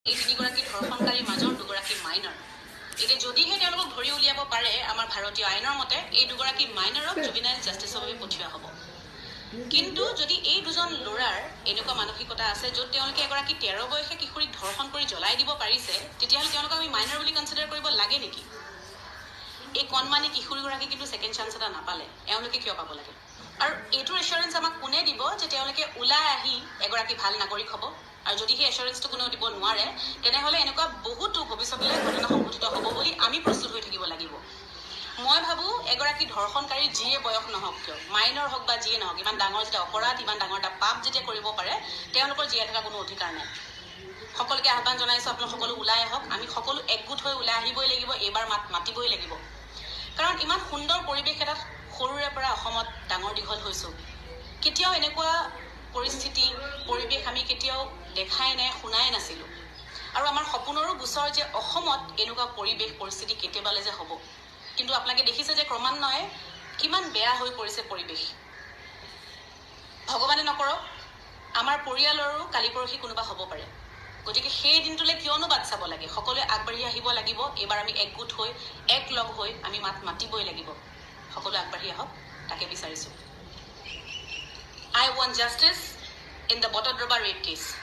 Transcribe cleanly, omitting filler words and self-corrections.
এই তিনিগৰাকী ধৰ্ষণকাৰীৰ মাজৰ দুগৰাকী মাইনৰ এতিয়া যদিহে তেওঁলোকক ধৰি উলিয়াব পাৰে আমাৰ ভাৰতীয় আইনৰ মতে এই দুগৰাকী মাইনৰক জুভিনাইল জাষ্টিছৰ বাবে পঠিওৱা হ'ব কিন্তু যদি এই দুজন ল'ৰাৰ এনেকুৱা মানসিকতা আছে য'ত তেওঁলোকে এগৰাকী 13 বয়সীয়া কিশোৰীক ধৰ্ষণ কৰি জ্বলাই দিব পাৰিছে তেতিয়াহ'লে তেওঁলোকক আমি মাইনৰ বুলি কনচিডাৰ কৰিব লাগে নেকি এই কণমানি কিশোৰীগৰাকী কিন্তু ছেকেণ্ড চান্স এটা নাপালে এওঁলোকে কিয় পাব লাগে আৰু এইটোৰ এছুৰেঞ্চ আমাক কোনে দিব যে তেওঁলোকে ওলাই আহি এগৰাকী ভাল নাগৰিক হ'ব আৰু যদি সেই এছুৰেঞ্চটো কোনেও দিব নোৱাৰে তেনেহ'লে এনেকুৱা বহুতো ভৱিষ্যতলৈ ঘটনা সংঘটিত হ'ব বুলি আমি প্ৰস্তুত হৈ থাকিব লাগিব মই ভাবোঁ এগৰাকী ধৰ্ষণকাৰী যিয়ে বয়স নহওক কিয় মাইনৰ হওক বা যিয়ে নহওক ইমান ডাঙৰ যেতিয়া অপৰাধ ইমান ডাঙৰ এটা পাপ যেতিয়া কৰিব পাৰে তেওঁলোকৰ জীয়াই থকা কোনো অধিকাৰ নাই সকলোকে আহ্বান জনাইছোঁ আপোনালোক সকলো ওলাই আহক আমি সকলো একগোট হৈ ওলাই আহিবই লাগিব এইবাৰ মাতিবই লাগিব কাৰণ ইমান সুন্দৰ পৰিৱেশ এটাত সৰুৰে পৰা অসমত ডাঙৰ দীঘল হৈছোঁ কেতিয়াও এনেকুৱা পৰিস্থিতি পৰিৱেশ আমি কেতিয়াও দেখাই নাই শুনাই নাছিলোঁ আৰু আমাৰ সপোনৰো গোচৰ যে অসমত এনেকুৱা পৰিৱেশ পৰিস্থিতি কেতিয়াবালৈ যে হ'ব কিন্তু আপোনালোকে দেখিছে যে ক্ৰমান্বয়ে কিমান বেয়া হৈ পৰিছে পৰিৱেশ ভগৱানে নকৰক আমাৰ পৰিয়ালৰো কালি পৰহি কোনোবা হ'ব পাৰে গতিকে সেই দিনটোলৈ কিয়নো বাট চাব লাগে সকলোৱে আগবাঢ়ি আহিব লাগিব এইবাৰ আমি একগোট হৈ একলগ হৈ আমি মাতিবই লাগিব সকলোৱে আগবাঢ়ি আহক তাকে বিচাৰিছোঁ I want justice in the Botadroba rape case.